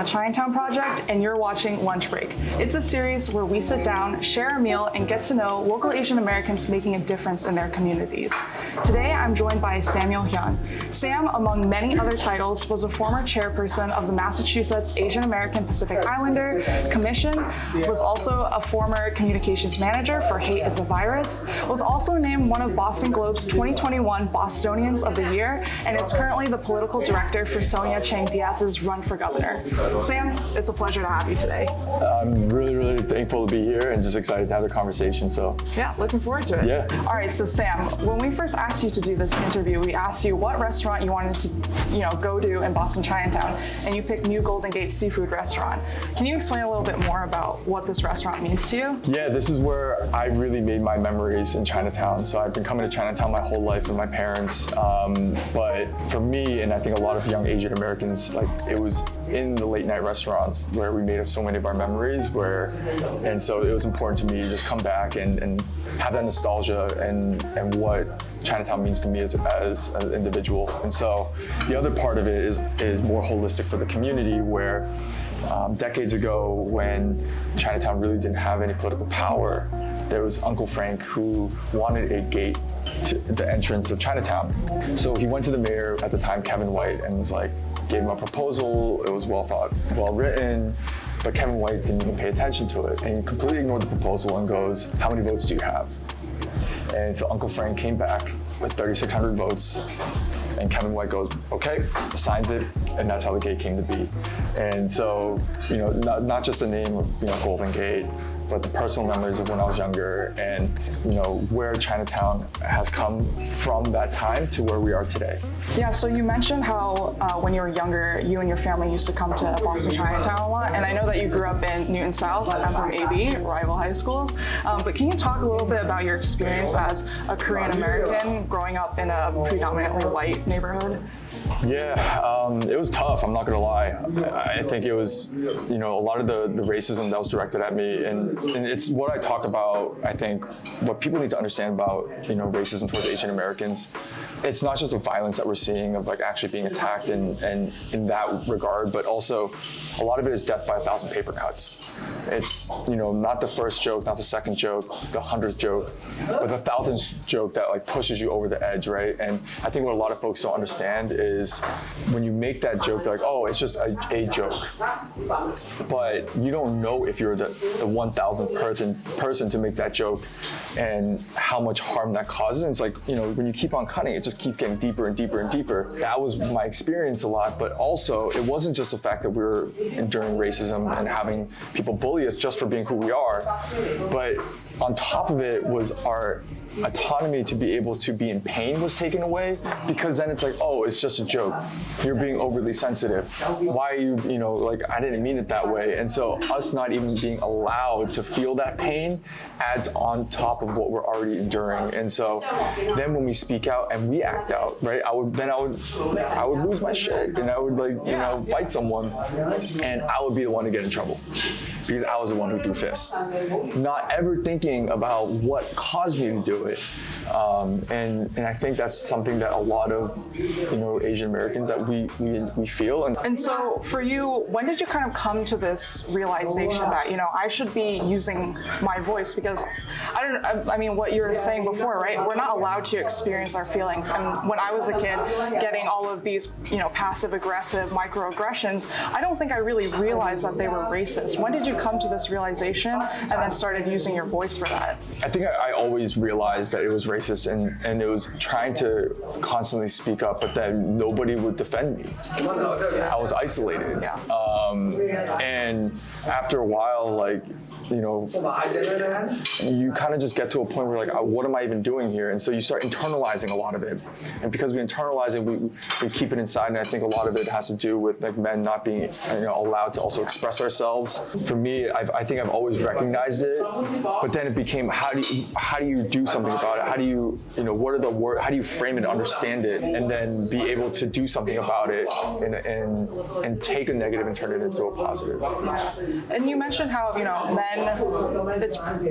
the Chinatown Project, and you're watching Lunch Break. It's a series where we sit down, share a meal, and get to know local Asian Americans making a difference in their communities. Today, I'm joined by Samuel Hyun. Sam, among many other titles, was a former chairperson of the Massachusetts Asian American Pacific Islander Commission, was also a former communications manager for Hate is a Virus, was also named one of Boston Globe's 2021 Bostonians of the Year, and is currently the political director for Sonia Chang Diaz's Run for Governor. Sam, it's a pleasure to have you today. I'm really thankful to be here and just excited to have the conversation. So yeah, looking forward to it. Yeah. All right, so Sam, when we first asked you to do this interview, we asked you what restaurant you wanted to, go to in Boston Chinatown, and you picked New Golden Gate Seafood Restaurant. Can you explain a little bit more about what this restaurant means to you? Yeah, this is where I really made my memories in Chinatown. So I've been coming to Chinatown my whole life with my parents. But for me, and I think a lot of young Asian Americans, like it was in the late night restaurants where we made so many of our memories and so it was important to me to just come back and have that nostalgia and what Chinatown means to me as an individual. And so the other part of it is more holistic for the community, where decades ago, when Chinatown really didn't have any political power, there was Uncle Frank who wanted a gate to the entrance of Chinatown. So he went to the mayor at the time, Kevin White, and gave him a proposal. It was well thought, well written, but Kevin White didn't even pay attention to it, and he completely ignored the proposal and goes, "How many votes do you have?" And so Uncle Frank came back with 3,600 votes, and Kevin White goes, "Okay," signs it, and that's how the gate came to be. And so, not just the name of Golden Gate, but the personal memories of when I was younger, and where Chinatown has come from that time to where we are today. Yeah, so you mentioned how when you were younger, you and your family used to come to Boston Chinatown a lot, and I know that you grew up in Newton South. I'm from AB, rival high schools, but can you talk a little bit about your experience as a Korean American growing up in a predominantly white neighborhood? Yeah, it was tough, I'm not gonna lie. I think it was, a lot of the racism that was directed at me, and it's what I talk about. I think what people need to understand about, racism towards Asian Americans, it's not just the violence that we're seeing of actually being attacked and in that regard, but also a lot of it is death by 1,000 paper cuts. It's, not the first joke, not the second joke, the 100th joke, but the 1,000th joke that pushes you over the edge, right? And I think what a lot of folks don't understand is when you make that joke, they're like, oh, it's just a joke. But you don't know if you're the 1,000th person to make that joke and how much harm that causes. And it's when you keep on cutting, it just keeps getting deeper and deeper and deeper. That was my experience a lot, but also it wasn't just the fact that we were enduring racism and having people bully us just for being who we are, but on top of it was our autonomy to be able to be in pain was taken away, because then it's oh, it's just a joke. You're being overly sensitive. Why are you, I didn't mean it that way. And so us not even being allowed to feel that pain adds on top of what we're already enduring. And so then when we speak out and we act out, right, I would lose my shit, and I would fight someone, and I would be the one to get in trouble because I was the one who threw fists, not ever thinking about what caused me to do it. And I think that's something that a lot of Asian Americans that we feel. And so for you, when did you kind of come to this realization that I should be using my voice? Because I mean what you were saying before, right? We're not allowed to experience our feelings. And when I was a kid, getting all of these passive aggressive microaggressions, I don't think I really realized that they were racist. When did you come to this realization and then started using your voice for that? I think I always realized that it was racist, and it was trying to constantly speak up, but then nobody would defend me. I was isolated. Yeah. And after a while, you kind of just get to a point where what am I even doing here? And so you start internalizing a lot of it. And because we internalize it, we keep it inside. And I think a lot of it has to do with men not being allowed to also express ourselves. For me, I think I've always recognized it, but then it became, how do you do something about it? How do you, what are the words, how do you frame it, understand it, and then be able to do something about it and take a negative and turn it into a positive? Yeah. And you mentioned how, men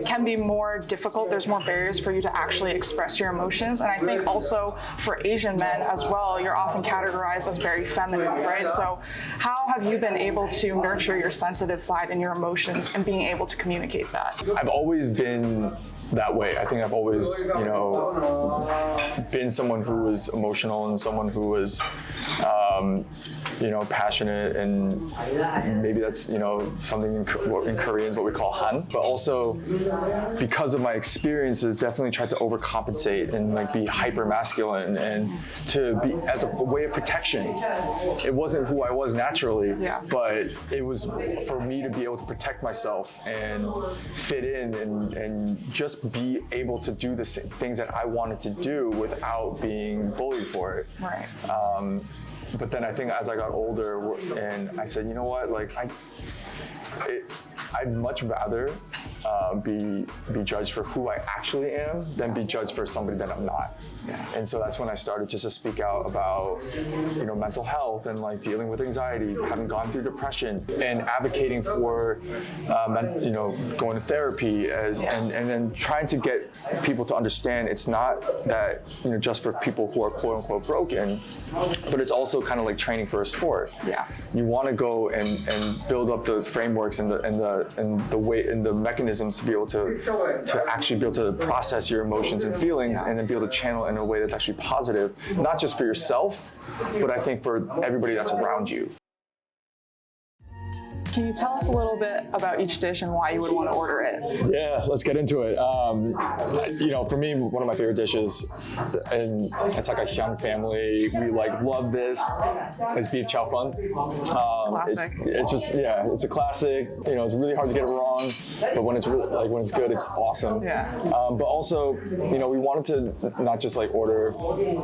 can be more difficult. There's more barriers for you to actually express your emotions. And I think also for Asian men as well, you're often categorized as very feminine, right? So how have you been able to nurture your sensitive side and your emotions and being able to communicate that? I've always been that way. I think I've always, been someone who was emotional and someone who was, passionate, and maybe that's, something in Korean is what we call Han. But also, because of my experiences, definitely tried to overcompensate and like be hyper masculine and to be as a way of protection. It wasn't who I was naturally, but it was for me to be able to protect myself and fit in and just be able to do the things that I wanted to do without being bullied for it. Right. But then I think as I got older, and I said, you know what, like I'd much rather be judged for who I actually am than be judged for somebody that I'm not. Yeah. And so that's when I started just to speak out about, mental health and like dealing with anxiety, having gone through depression, and advocating for, going to therapy and then trying to get people to understand it's not that, just for people who are quote unquote broken, but it's also kind of like training for a sport. Yeah. You want to go and build up the frameworks and the way and the mechanisms to be able to actually be able to process your emotions and feelings and then be able to channel in a way that's actually positive, not just for yourself, but I think for everybody that's around you. Can you tell us a little bit about each dish and why you would want to order it? Yeah, let's get into it. For me, one of my favorite dishes, and it's like a Hyun family, we love this, is beef chow fun. Classic. It's a classic. It's really hard to get it wrong, but when it's really when it's good, it's awesome. Yeah. But also, we wanted to not just order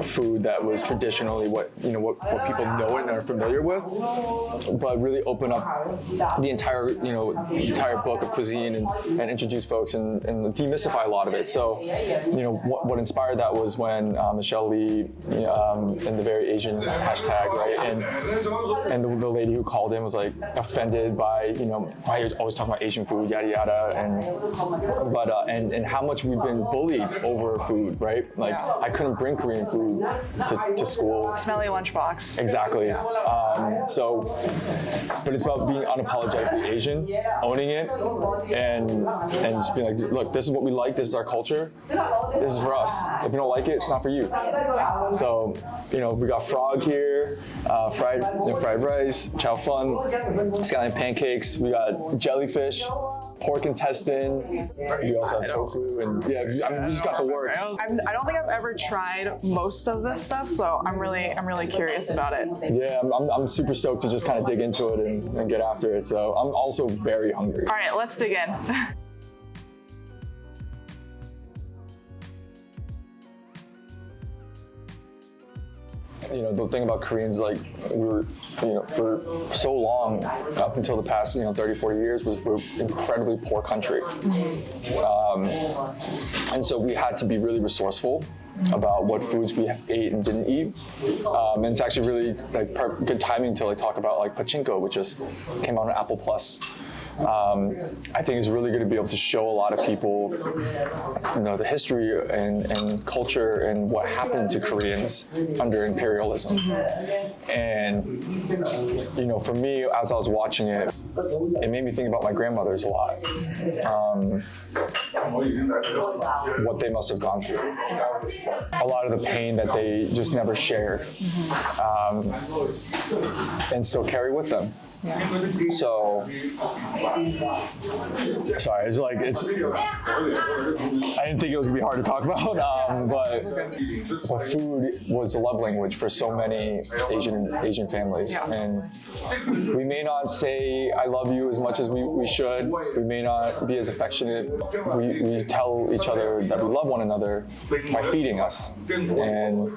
food that was traditionally what people know and are familiar with, but really open up the entire book of cuisine and introduce folks and demystify a lot of it. So what inspired that was when Michelle Lee and the Very Asian hashtag, right, and the lady who called in was offended by I always talk about Asian food, yada yada, and how much we've been bullied over food, right? I couldn't bring Korean food to school. Smelly lunchbox. Exactly. But it's about being unapologetically Asian, owning it, and just being like, look, this is what we like, this is our culture, this is for us. If you don't like it, it's not for you. So, we got frog here, fried rice, chow fun, scallion pancakes, we got jellyfish, pork intestine, we also have tofu, and we just got the works. I don't think I've ever tried most of this stuff, so I'm really curious about it. Yeah, I'm super stoked to just kind of dig into it and get after it, so I'm also very hungry. All right, let's dig in. The thing about Koreans, we were, for so long, up until the past, 30, 40 years, we're an incredibly poor country. And so we had to be really resourceful about what foods we ate and didn't eat. And it's actually really good timing to talk about Pachinko, which just came out on Apple Plus. I think it's really good to be able to show a lot of people, the history and culture and what happened to Koreans under imperialism. And, for me, as I was watching it, it made me think about my grandmothers a lot. What they must have gone through. A lot of the pain that they just never shared, and still carry with them. Yeah. So, sorry, I didn't think it was gonna be hard to talk about, but food was the love language for so many Asian families. Yeah. And we may not say I love you as much as we should. We may not be as affectionate. We tell each other that we love one another by feeding us. And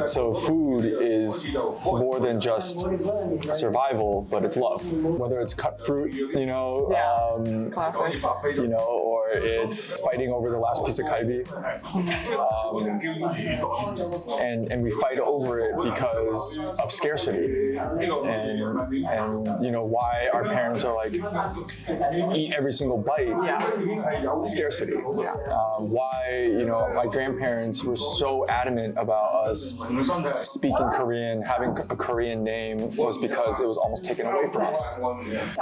so food is more than just survival. survival, but it's love. Whether it's cut fruit, Classic. Or it's fighting over the last piece of kalbi. And we fight over it because of scarcity. And why our parents are like, eat every single bite. Scarcity. Why, my grandparents were so adamant about us speaking Korean, having a Korean name, was because it was almost taken away from us.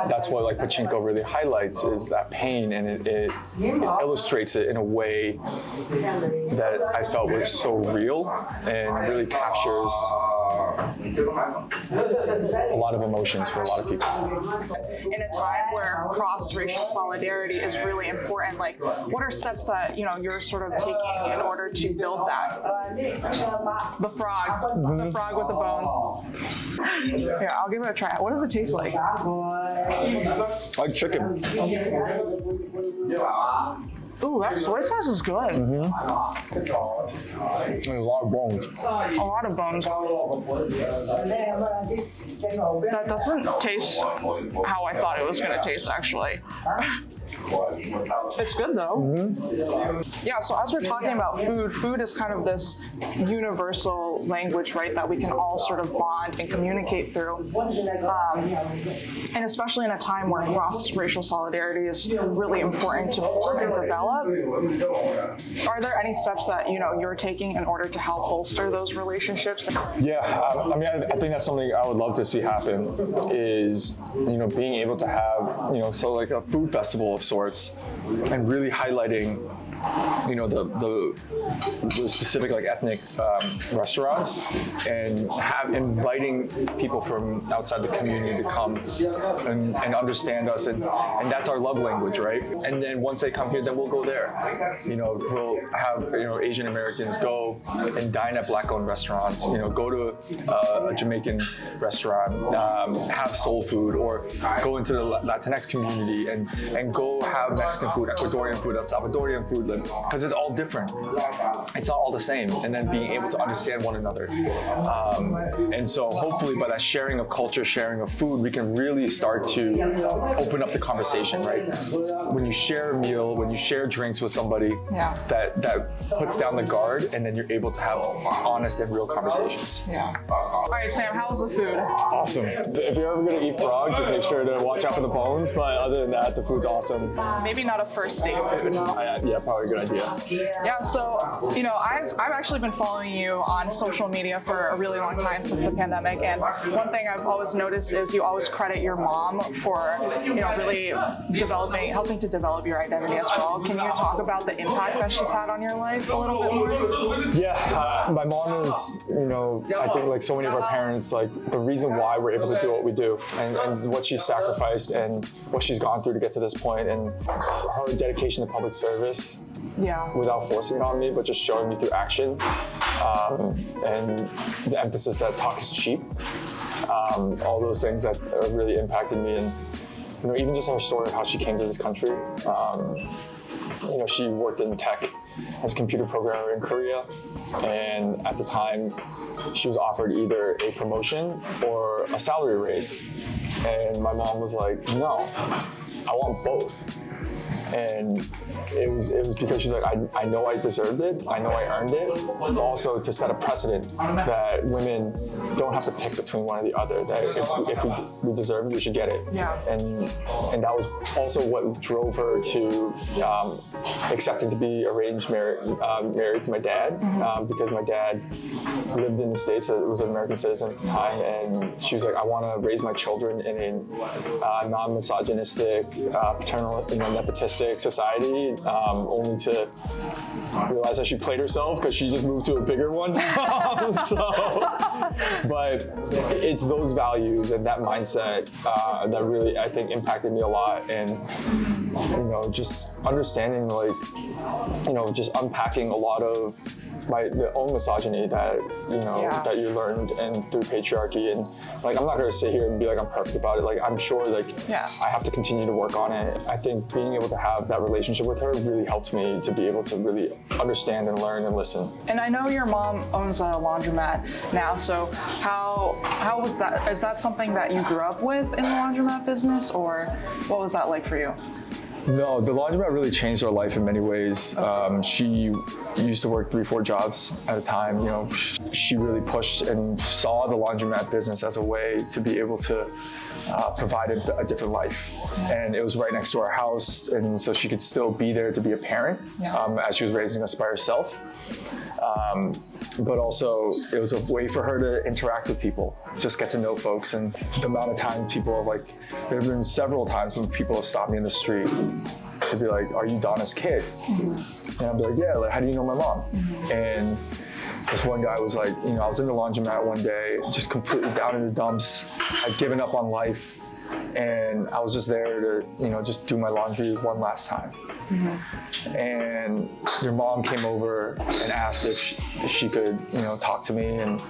That's what like Pachinko really highlights, is that pain, and it illustrates it in a way that I felt was so real and really captures a lot of emotions for a lot of people. In a time where cross-racial solidarity is really important, like what are steps that you're sort of taking in order to build that? The frog with the bones. Here, I'll give it a try. What does it taste like? Like chicken. Ooh, that soy sauce is good. And a lot of bones. A lot of bones. That doesn't taste how I thought it was going to taste, actually. It's good though. Yeah, so as we're talking about food is kind of this universal language, right, that we can all sort of bond and communicate through. And especially in a time where cross-racial solidarity is really important to form and develop. Are there any steps that you're taking in order to help bolster those relationships? Yeah, I think that's something I would love to see happen, is being able to have so like a food festival of sorts, and really highlighting the specific like ethnic restaurants, and inviting people from outside the community to come and understand us, and that's our love language, right? And then once they come here, then we'll go there. We'll have Asian Americans go and dine at Black-owned restaurants. Go to a Jamaican restaurant, have soul food, or go into the Latinx community and go have Mexican food, Ecuadorian food, El Salvadorian food, because it's all different. It's not all the same. And then being able to understand one another. And so hopefully by that sharing of culture, sharing of food, we can really start to open up the conversation, right? When you share a meal, when you share drinks with somebody, that puts down the guard, and then you're able to have honest and real conversations. Yeah. All right, Sam, how was the food? Awesome. If you're ever gonna eat frog, just make sure to watch out for the bones, but other than that, the food's awesome. Maybe not a first date food. Yeah, probably a good idea. Yeah, so, I've actually been following you on social media for a really long time, since the pandemic, and one thing I've always noticed is you always credit your mom for, really helping to develop your identity as well. Can you talk about the impact that she's had on your life a little bit more? Yeah, my mom is, I think like so many of our parents, like the reason why we're able to do what we do, and what she's sacrificed and what she's gone through to get to this point, and her dedication to public service. Without forcing it on me, but just showing me through action, and the emphasis that talk is cheap. All those things that really impacted me, and even just her story of how she came to this country. She worked in tech as a computer programmer in Korea, and at the time, she was offered either a promotion or a salary raise, and my mom was like, "No, I want both." And it was because she's like, I know I deserved it, I know I earned it, but also to set a precedent that women don't have to pick between one or the other, that if we deserve it, we should get it. And that was also what drove her to accepting to be arranged married to my dad, because my dad lived in the States, was an American citizen at the time, and she was like, I want to raise my children in a non-misogynistic, paternal, nepotistic society, only to realize that she played herself because she just moved to a bigger one. But it's those values and that mindset that really, I think, impacted me a lot, and just understanding, just unpacking a lot of the own misogyny that that you learned and through patriarchy, and I'm not gonna sit here and be like I'm perfect about it. I'm sure I have to continue to work on it. I think being able to have have that relationship with her really helped me to be able to really understand and learn and listen. And I know your mom owns a laundromat now, so how was that? Is that something that you grew up with in the laundromat business, or what was that like for you? No, the laundromat really changed our life in many ways. She used to work 3-4 jobs at a time. You know, she really pushed and saw the laundromat business as a way to be able to provide a different life. And it was right next to our house, and so she could still be there to be a parent as she was raising us by herself. But also it was a way for her to interact with people, just get to know folks. And the amount of times people have there have been several times when people have stopped me in the street to be like, "Are you Donna's kid?" And I'd be like, "Yeah, how do you know my mom?" And this one guy was like, I was in the laundromat one day, just completely down in the dumps. I'd given up on life. And I was just there to, just do my laundry one last time. And your mom came over and asked if she could, talk to me and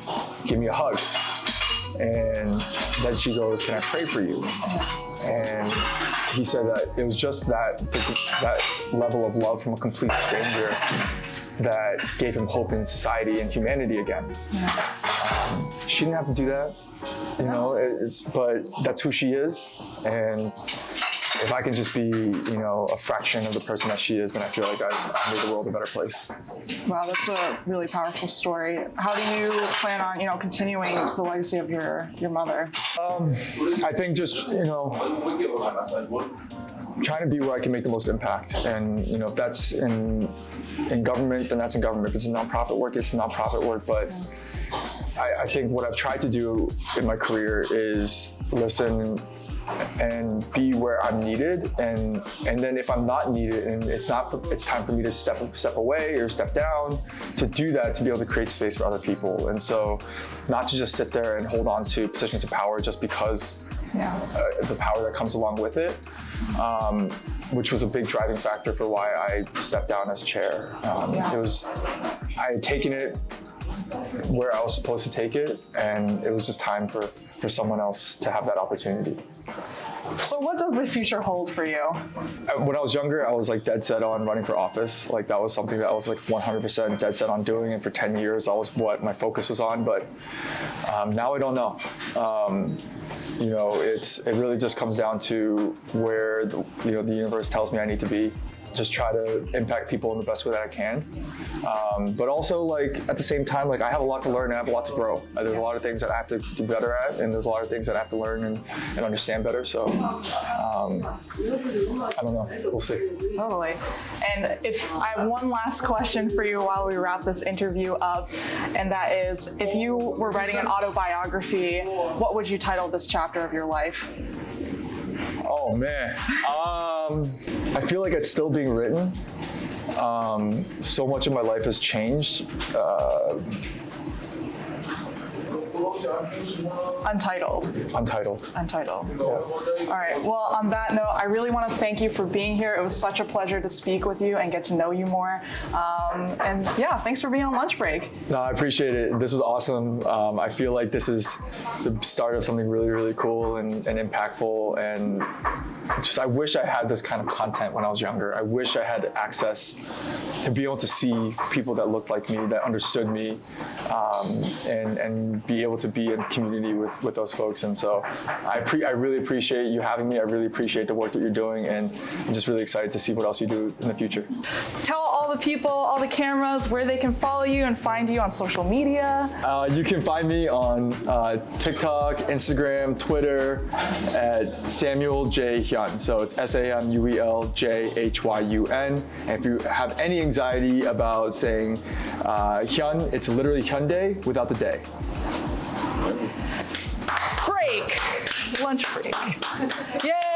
give me a hug. And then she goes, "Can I pray for you?" And he said that it was just that level of love from a complete stranger that gave him hope in society and humanity again. She didn't have to do that. But that's who she is, and if I can just be, a fraction of the person that she is, then I feel like I've made the world a better place. Wow, that's a really powerful story. How do you plan on, continuing the legacy of your mother? I think just, trying to be where I can make the most impact, and if that's in government, then that's in government. If it's nonprofit work, it's nonprofit work, but. I think what I've tried to do in my career is listen and be where I'm needed, and then if I'm not needed and it's time for me to step away or step down, to do that, to be able to create space for other people. And so not to just sit there and hold on to positions of power just because the power that comes along with it, which was a big driving factor for why I stepped down as chair. I had taken it where I was supposed to take it, and it was just time for someone else to have that opportunity. So what does the future hold for you? When I was younger, I was dead set on running for office. That was something that I was 100% dead set on doing, and for 10 years that was what my focus was on. But now I don't know. It really just comes down to where the universe tells me I need to be. Just try to impact people in the best way that I can. But also, at the same time, I have a lot to learn and I have a lot to grow. There's a lot of things that I have to do better at, and there's a lot of things that I have to learn and understand better. So, I don't know. We'll see. Totally. And if I have one last question for you while we wrap this interview up, and that is, if you were writing an autobiography, what would you title this chapter of your life? Oh man, I feel like it's still being written. So much of my life has changed. Untitled. Yeah. All right. Well, on that note, I really want to thank you for being here. It was such a pleasure to speak with you and get to know you more. And thanks for being on lunch break. No, I appreciate it. This was awesome. I feel like this is the start of something really, really cool and impactful. And I wish I had this kind of content when I was younger. I wish I had access to be able to see people that looked like me, that understood me, and be able to be in community with those folks. And so I really appreciate you having me. I really appreciate the work that you're doing, and I'm just really excited to see what else you do in the future. Tell all the people, all the cameras, where they can follow you and find you on social media. You can find me on TikTok, Instagram, Twitter at Samuel J. Hyun. So it's SamuelJHyun. And if you have any anxiety about saying Hyun, it's literally Hyundai without the day. Break. Lunch break. Yay!